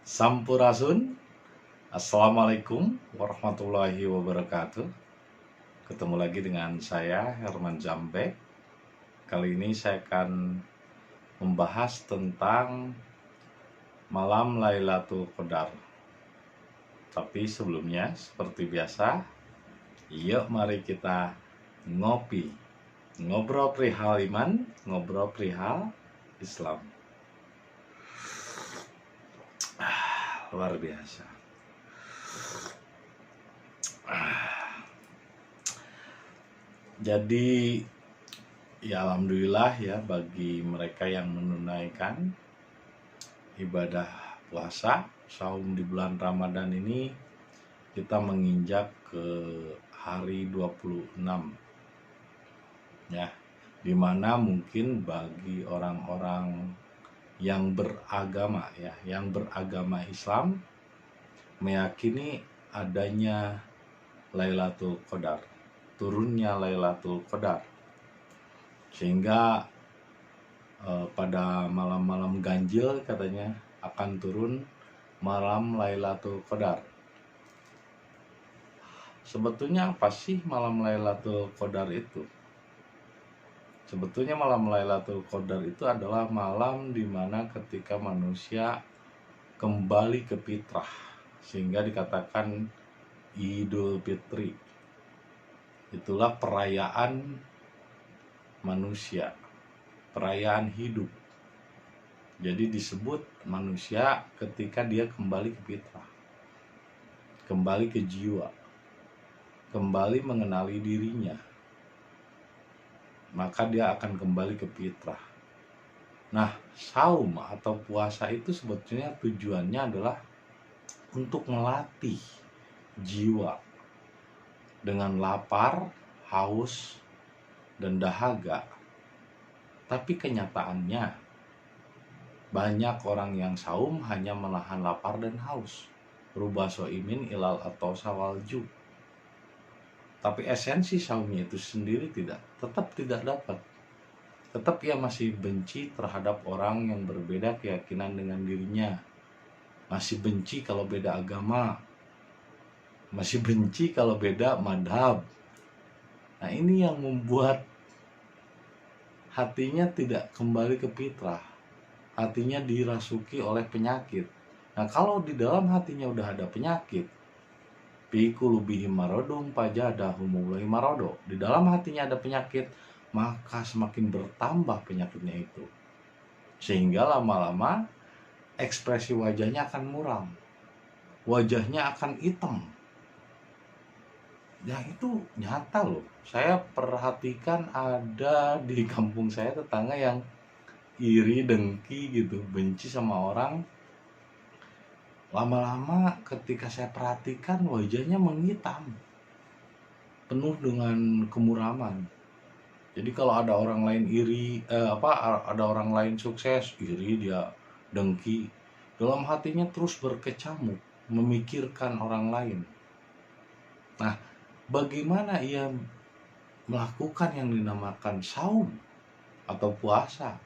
Sampurasun, Assalamualaikum warahmatullahi wabarakatuh. Ketemu lagi dengan saya Herman Jambe. Kali ini saya akan membahas tentang malam Lailatul Qadar. Tapi sebelumnya seperti biasa, yuk mari kita ngopi. Ngobrol perihal iman, ngobrol perihal Islam. Luar biasa. Jadi ya alhamdulillah ya bagi mereka yang menunaikan ibadah puasa saum di bulan Ramadan ini, kita menginjak ke hari 26 ya, dimana mungkin bagi orang-orang yang beragama ya, yang beragama Islam meyakini adanya Lailatul Qadar, turunnya Lailatul Qadar, sehingga pada malam-malam ganjil katanya akan turun malam Lailatul Qadar. Sebetulnya apa sih malam Lailatul Qadar itu? Sebetulnya malam Lailatul Qadar itu adalah malam dimana ketika manusia kembali ke fitrah, sehingga dikatakan Idul Fitri. Itulah perayaan manusia, perayaan hidup. Jadi disebut manusia ketika dia kembali ke fitrah, kembali ke jiwa, kembali mengenali dirinya, maka dia akan kembali ke fitrah. Nah, saum atau puasa itu sebetulnya tujuannya adalah untuk melatih jiwa dengan lapar, haus, dan dahaga. Tapi kenyataannya banyak orang yang saum hanya menahan lapar dan haus. Ruba soimin ilal atau sawalju. Tapi esensi saumnya itu sendiri tetap tidak dapat. Tetap ia masih benci terhadap orang yang berbeda keyakinan dengan dirinya. Masih benci kalau beda agama. Masih benci kalau beda madhab. Nah, ini yang membuat hatinya tidak kembali ke fitrah. Hatinya dirasuki oleh penyakit. Nah, kalau di dalam hatinya udah ada penyakit, fi qulubihim maradun fazadahumullahu marado. Di dalam hatinya ada penyakit, maka semakin bertambah penyakitnya itu. Sehingga lama-lama ekspresi wajahnya akan muram. Wajahnya akan hitam. Ya itu nyata loh. Saya perhatikan ada di kampung saya tetangga yang iri, dengki gitu, benci sama orang. Lama-lama ketika saya perhatikan wajahnya menghitam, penuh dengan kemuraman. Jadi kalau ada orang lain iri, ada orang lain sukses, iri, dia dengki, dalam hatinya terus berkecamuk memikirkan orang lain. Nah, bagaimana ia melakukan yang dinamakan saum atau puasa?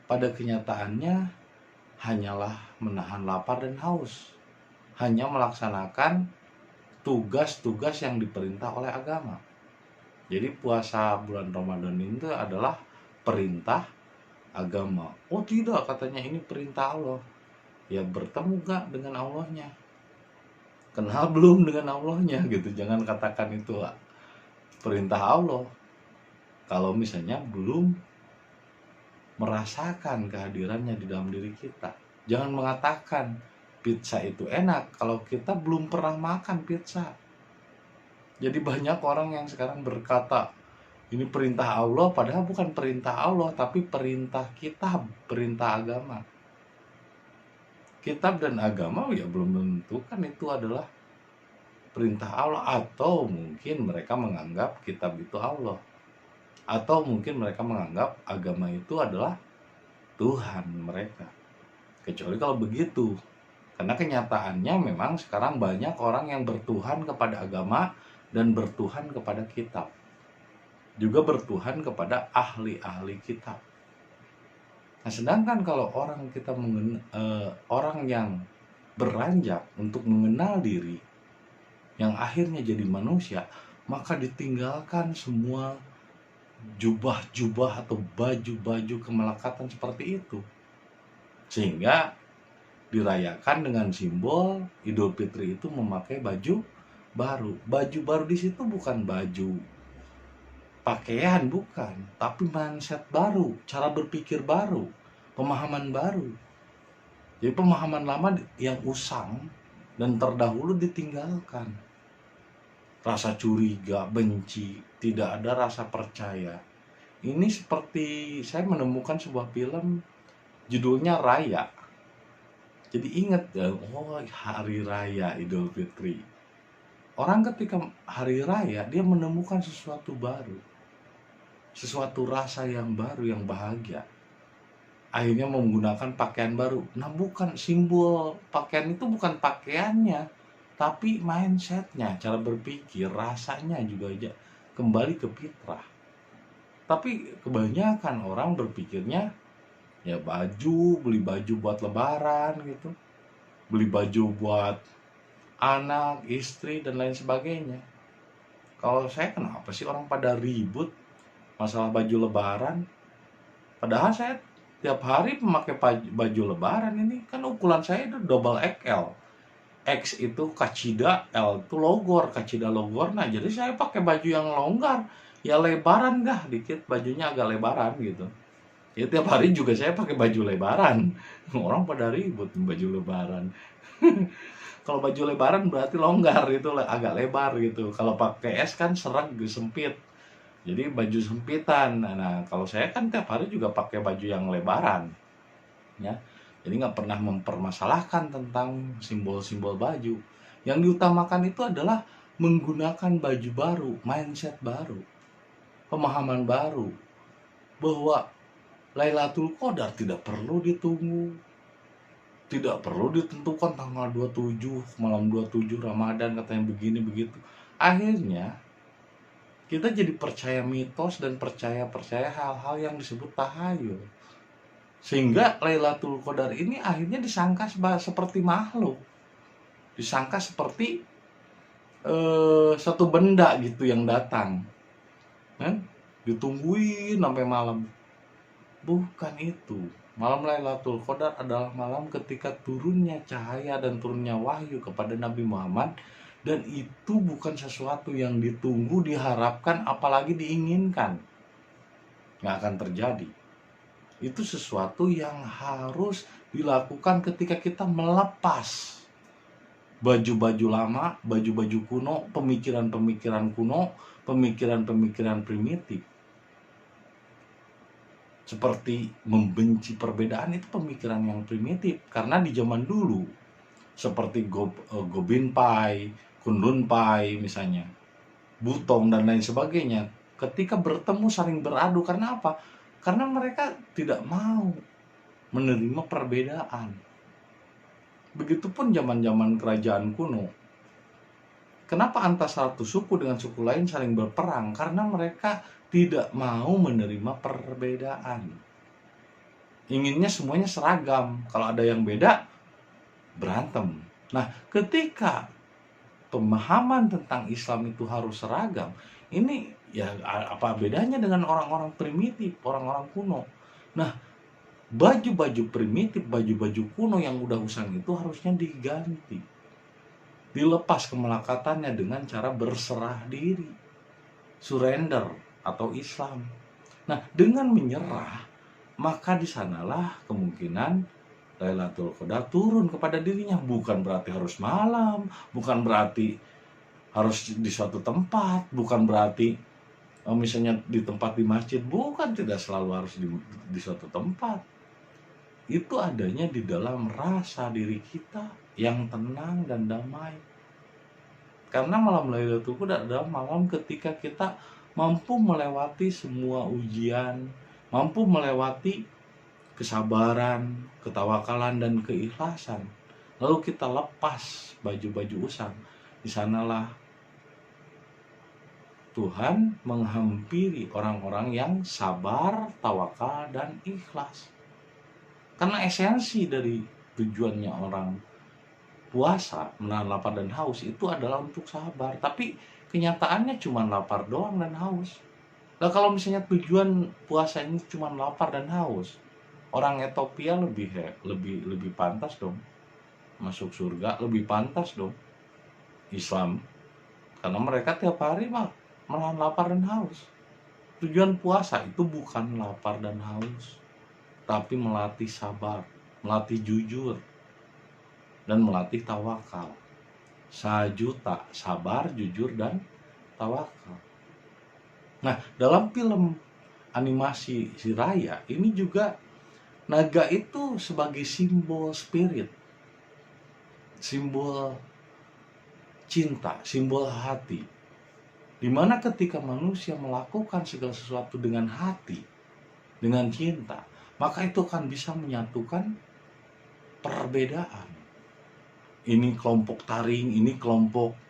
Pada kenyataannya hanyalah menahan lapar dan haus, hanya melaksanakan tugas-tugas yang diperintah oleh agama. Jadi puasa bulan Ramadan itu adalah perintah agama. Oh tidak, katanya ini perintah Allah. Ya bertemu gak dengan Allahnya? Kenal belum dengan Allahnya gitu. Jangan katakan itu perintah Allah kalau misalnya belum merasakan kehadirannya di dalam diri kita. Jangan mengatakan pizza itu enak kalau kita belum pernah makan pizza. Jadi banyak orang yang sekarang berkata ini perintah Allah, padahal bukan perintah Allah, tapi perintah kitab, perintah agama. Kitab dan agama ya belum tentu kan itu adalah perintah Allah, atau mungkin mereka menganggap kitab itu Allah, atau mungkin mereka menganggap agama itu adalah Tuhan mereka. Kecuali kalau begitu, karena kenyataannya memang sekarang banyak orang yang bertuhan kepada agama dan bertuhan kepada kitab, juga bertuhan kepada ahli-ahli kitab. Nah, sedangkan kalau orang yang beranjak untuk mengenal diri, yang akhirnya jadi manusia, maka ditinggalkan semua jubah-jubah atau baju-baju kemelekatan seperti itu. Sehingga dirayakan dengan simbol Idul Fitri itu memakai baju baru. Baju baru di situ bukan baju pakaian, bukan, tapi mindset baru, cara berpikir baru, pemahaman baru. Jadi pemahaman lama yang usang dan terdahulu ditinggalkan. Rasa curiga, benci, tidak ada rasa percaya. Ini seperti saya menemukan sebuah film judulnya Raya. Jadi ingat ya, oh hari raya Idul Fitri. Orang ketika hari raya dia menemukan sesuatu baru. Sesuatu rasa yang baru, yang bahagia. Akhirnya menggunakan pakaian baru. Nah, bukan simbol pakaian itu, bukan pakaiannya, tapi mindsetnya, cara berpikir, rasanya juga aja kembali ke fitrah. Tapi kebanyakan orang berpikirnya ya baju, beli baju buat lebaran gitu, beli baju buat anak, istri, dan lain sebagainya. Kalau saya, kenapa sih orang pada ribut masalah baju lebaran? Padahal saya tiap hari memakai baju lebaran. Ini kan ukuran saya itu double XL. X itu kacida, L itu logor, kacida logor. Nah, jadi saya pakai baju yang longgar, ya lebaran dah dikit, bajunya agak lebaran gitu. Ya tiap hari juga saya pakai baju lebaran. Orang pada ribut baju lebaran. Kalau baju lebaran berarti longgar, itu agak lebar gitu. Kalau pakai S kan serag, sempit. Jadi baju sempitan. Nah, kalau saya kan tiap hari juga pakai baju yang lebaran, ya. Jadi nggak pernah mempermasalahkan tentang simbol-simbol baju. Yang diutamakan itu adalah menggunakan baju baru, mindset baru, pemahaman baru, bahwa Lailatul Qadar tidak perlu ditunggu, tidak perlu ditentukan tanggal 27, malam 27 Ramadan katanya begini begitu. Akhirnya kita jadi percaya mitos dan percaya hal-hal yang disebut tahayul. Sehingga Lailatul Qadar ini akhirnya disangka seperti makhluk. Disangka seperti satu benda gitu yang datang. Kan? Ditungguin sampai malam. Bukan itu. Malam Lailatul Qadar adalah malam ketika turunnya cahaya dan turunnya wahyu kepada Nabi Muhammad. Dan itu bukan sesuatu yang ditunggu, diharapkan, apalagi diinginkan. Nggak akan terjadi. Itu sesuatu yang harus dilakukan ketika kita melepas baju-baju lama, baju-baju kuno, pemikiran-pemikiran kuno, pemikiran-pemikiran primitif. Seperti membenci perbedaan, itu pemikiran yang primitif. Karena di zaman dulu, seperti Gobin Pai, Kundun Pai misalnya, Butong dan lain sebagainya, ketika bertemu saling beradu. Karena apa? Karena mereka tidak mau menerima perbedaan. Begitupun zaman-zaman kerajaan kuno. Kenapa antara satu suku dengan suku lain saling berperang? Karena mereka tidak mau menerima perbedaan. Inginnya semuanya seragam. Kalau ada yang beda, berantem. Nah, ketika pemahaman tentang Islam itu harus seragam, ini ya apa bedanya dengan orang-orang primitif, orang-orang kuno? Nah, baju-baju primitif, baju-baju kuno yang udah usang itu harusnya diganti. Dilepas kemelekatannya dengan cara berserah diri, surrender atau Islam. Nah, dengan menyerah, maka di sanalah kemungkinan Lailatul Qadar turun kepada dirinya. Bukan berarti harus malam, bukan berarti harus di suatu tempat, bukan berarti misalnya di tempat di masjid, bukan, tidak selalu harus di suatu tempat. Itu adanya di dalam rasa diri kita yang tenang dan damai. Karena malam Lailatul Qadar adalah malam ketika kita mampu melewati semua ujian, mampu melewati kesabaran, ketawakalan, dan keikhlasan. Lalu kita lepas baju-baju usang. Di sanalah Tuhan menghampiri orang-orang yang sabar, tawakal, dan ikhlas. Karena esensi dari tujuannya orang puasa, menahan lapar dan haus itu adalah untuk sabar. Tapi kenyataannya cuma lapar doang dan haus. Nah, kalau misalnya tujuan puasa ini cuma lapar dan haus, orang Ethiopia lebih pantas dong masuk surga, lebih pantas dong Islam, karena mereka tiap hari mah menahan lapar dan haus. Tujuan puasa itu bukan lapar dan haus, tapi melatih sabar, melatih jujur, dan melatih tawakal. Sajuta, sabar, jujur, dan tawakal. Nah, dalam film animasi si Raya ini juga naga itu sebagai simbol spirit, simbol cinta, simbol hati. Dimana ketika manusia melakukan segala sesuatu dengan hati, dengan cinta, maka itu akan bisa menyatukan perbedaan. Ini kelompok taring, ini kelompok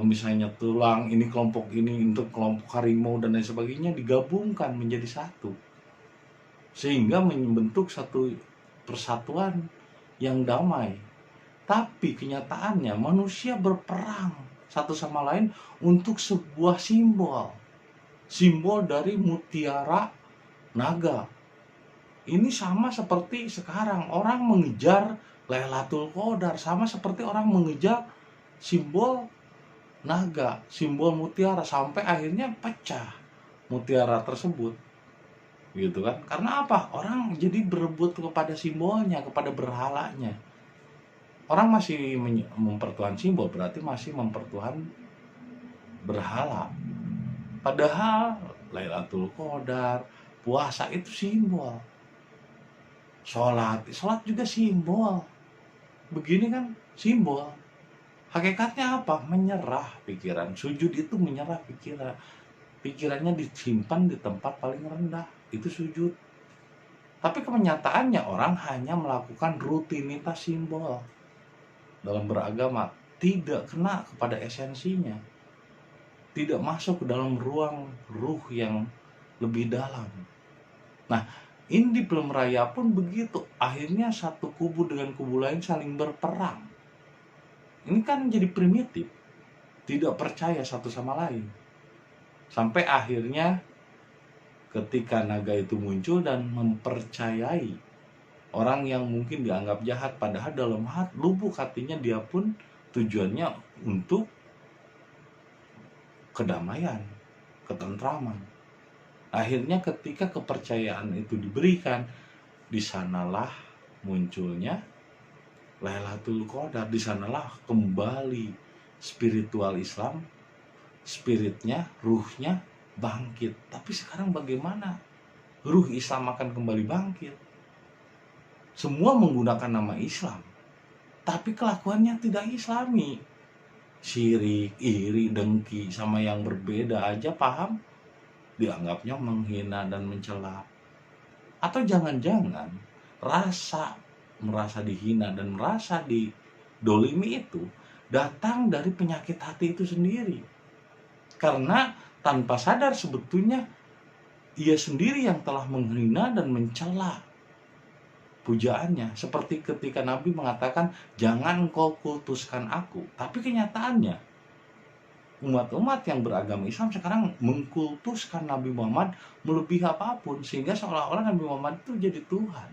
misalnya tulang, ini kelompok ini untuk kelompok harimau dan lain sebagainya, digabungkan menjadi satu, sehingga membentuk satu persatuan yang damai. Tapi kenyataannya manusia berperang satu sama lain untuk sebuah simbol dari mutiara naga. Ini sama seperti sekarang orang mengejar Lailatul Qadar, sama seperti orang mengejar simbol naga, simbol mutiara, sampai akhirnya pecah mutiara tersebut, gitu kan? Karena apa? Orang jadi berebut kepada simbolnya, kepada berhalanya. Orang masih mempertuhan simbol, berarti masih mempertuhan berhala. Padahal Lailatul Qadar, puasa itu simbol. Sholat juga simbol. Begini kan simbol. Hakikatnya apa? Menyerah pikiran. Sujud itu menyerah pikiran. Pikirannya disimpan di tempat paling rendah. Itu sujud. Tapi kenyataannya orang hanya melakukan rutinitas simbol dalam beragama, tidak kena kepada esensinya, tidak masuk ke dalam ruang ruh yang lebih dalam. Nah, ini di film Raya pun begitu. Akhirnya satu kubu dengan kubu lain saling berperang. Ini kan jadi primitif, tidak percaya satu sama lain. Sampai akhirnya ketika naga itu muncul dan mempercayai orang yang mungkin dianggap jahat, padahal dalam lubuk hatinya dia pun tujuannya untuk kedamaian, ketentraman. Akhirnya ketika kepercayaan itu diberikan, di sanalah munculnya Lailatul Qadar, di sanalah kembali spiritual Islam, spiritnya, ruhnya bangkit. Tapi sekarang bagaimana ruh Islam akan kembali bangkit? Semua menggunakan nama Islam, tapi kelakuannya tidak Islami. Syirik, iri, dengki sama yang berbeda aja paham, dianggapnya menghina dan mencela. Atau jangan-jangan merasa dihina dan merasa didolimi itu datang dari penyakit hati itu sendiri. Karena tanpa sadar sebetulnya ia sendiri yang telah menghina dan mencela pujaannya. Seperti ketika Nabi mengatakan, jangan kau kultuskan aku. Tapi kenyataannya umat-umat yang beragama Islam sekarang mengkultuskan Nabi Muhammad melebihi apapun, sehingga seolah-olah Nabi Muhammad itu jadi Tuhan.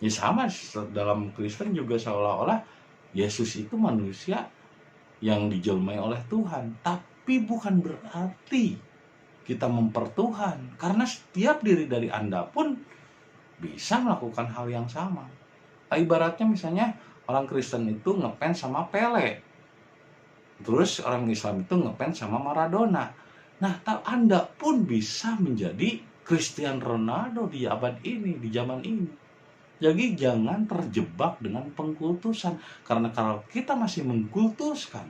Ya sama dalam Kristen juga, seolah-olah Yesus itu manusia yang dijelmai oleh Tuhan. Tapi bukan berarti kita mempertuhan, karena setiap diri dari Anda pun bisa melakukan hal yang sama. Ibaratnya misalnya orang Kristen itu ngefans sama Pele, terus orang Islam itu ngefans sama Maradona. Nah, Anda pun bisa menjadi Cristiano Ronaldo di abad ini, di zaman ini. Jadi jangan terjebak dengan pengkultusan, karena kalau kita masih mengkultuskan,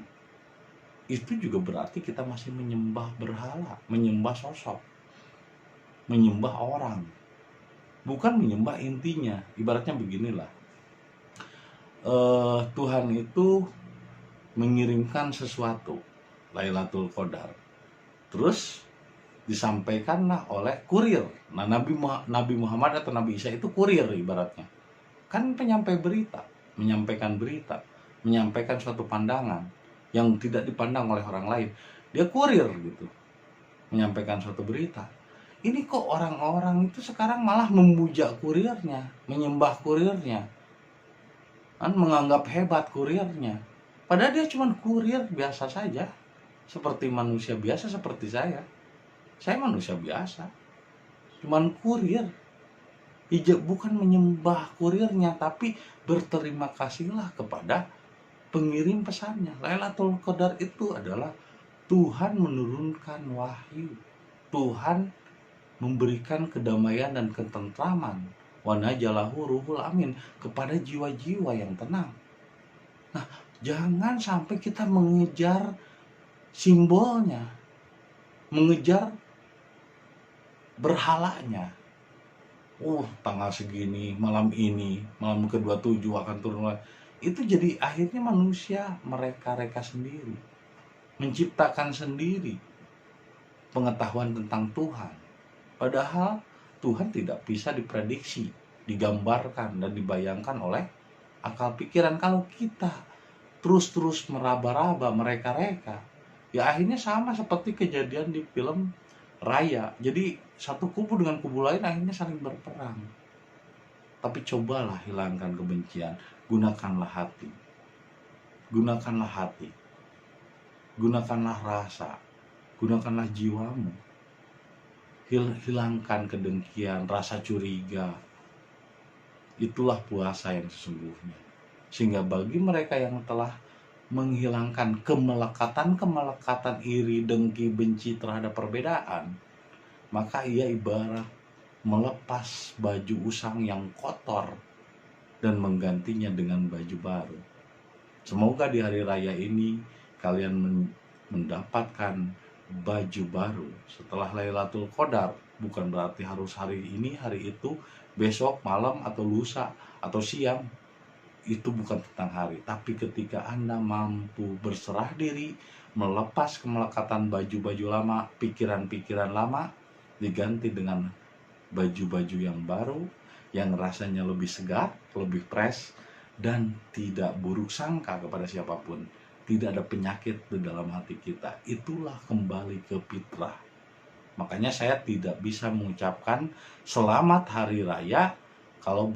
itu juga berarti kita masih menyembah berhala, menyembah sosok, menyembah orang, bukan menyembah intinya. Ibaratnya beginilah, Tuhan itu mengirimkan sesuatu, Lailatul Qadar, terus disampaikanlah oleh kurir. Nah, Nabi Muhammad atau Nabi Isa itu kurir ibaratnya. Kan penyampai berita, menyampaikan berita, menyampaikan suatu pandangan yang tidak dipandang oleh orang lain. Dia kurir gitu, menyampaikan suatu berita. Ini kok orang-orang itu sekarang malah memuja kurirnya, menyembah kurirnya, kan menganggap hebat kurirnya. Padahal dia cuma kurir biasa saja, seperti manusia biasa seperti saya. Saya manusia biasa, cuman kurir. Bukan menyembah kurirnya, tapi berterima kasihlah kepada pengirim pesannya. Lailatul Qadar itu adalah Tuhan menurunkan wahyu. Tuhan memberikan kedamaian dan ketentraman. Wa najalahu ruhul amin, kepada jiwa-jiwa yang tenang. Nah, jangan sampai kita mengejar simbolnya, mengejar berhalanya. Tanggal segini, malam ini, malam ke-27 akan turun. Itu jadi akhirnya manusia mereka-reka sendiri, menciptakan sendiri pengetahuan tentang Tuhan. Padahal Tuhan tidak bisa diprediksi, digambarkan, dan dibayangkan oleh akal pikiran. Kalau kita terus-terus meraba-raba, mereka-reka, ya akhirnya sama seperti kejadian di film Raya. Jadi satu kubu dengan kubu lain akhirnya saling berperang. Tapi cobalah hilangkan kebencian, gunakanlah hati. Gunakanlah hati. Gunakanlah rasa. Gunakanlah jiwamu. Hilangkan kedengkian, rasa curiga. Itulah puasa yang sesungguhnya. Sehingga bagi mereka yang telah menghilangkan kemelekatan iri, dengki, benci terhadap perbedaan, maka ia ibarat melepas baju usang yang kotor dan menggantinya dengan baju baru. Semoga di hari raya ini kalian mendapatkan baju baru setelah Lailatul Qadar. Bukan berarti harus hari ini, hari itu, besok, malam, atau lusa, atau siang. Itu bukan tentang hari, tapi ketika Anda mampu berserah diri, melepas kemelekatan baju-baju lama, pikiran-pikiran lama, diganti dengan baju-baju yang baru, yang rasanya lebih segar, lebih fresh, dan tidak buruk sangka kepada siapapun. Tidak ada penyakit di dalam hati kita. Itulah kembali ke fitrah. Makanya saya tidak bisa mengucapkan selamat hari raya kalau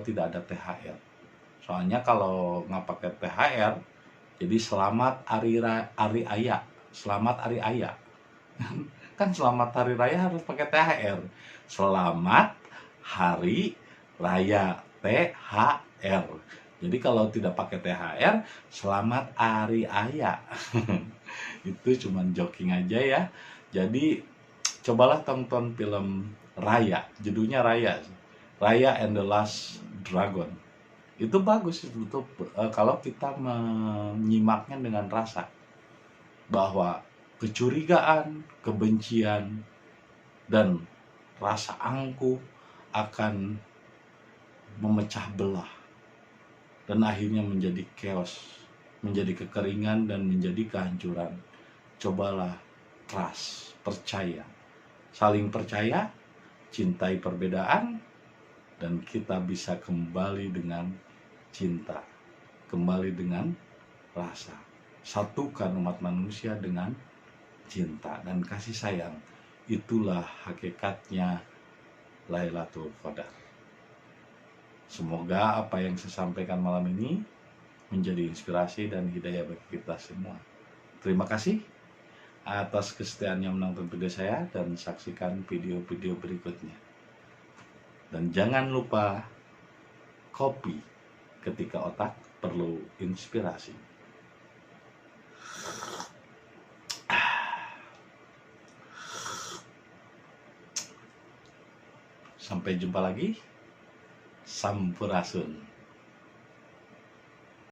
tidak ada THR. Soalnya kalau nggak pakai THR, jadi selamat hari Raya, selamat hari Raya. Kan selamat hari raya harus pakai THR. Selamat hari raya, THR. Jadi kalau tidak pakai THR, selamat hari Raya. Itu cuman joking aja ya. Jadi cobalah tonton film Raya, judulnya Raya, Raya and the Last Dragon. Itu bagus itu kalau kita menyimaknya dengan rasa bahwa kecurigaan, kebencian, dan rasa angkuh akan memecah belah dan akhirnya menjadi chaos, menjadi kekeringan, dan menjadi kehancuran. Cobalah trust, percaya, saling percaya, cintai perbedaan, dan kita bisa kembali dengan cinta, kembali dengan rasa. Satukan umat manusia dengan cinta dan kasih sayang. Itulah hakikatnya Lailatul Qadar. Semoga apa yang saya sampaikan malam ini menjadi inspirasi dan hidayah bagi kita semua. Terima kasih atas kesetiaannya menonton video saya, dan saksikan video-video berikutnya. Dan jangan lupa kopi ketika otak perlu inspirasi. Sampai jumpa lagi. Sampurasun.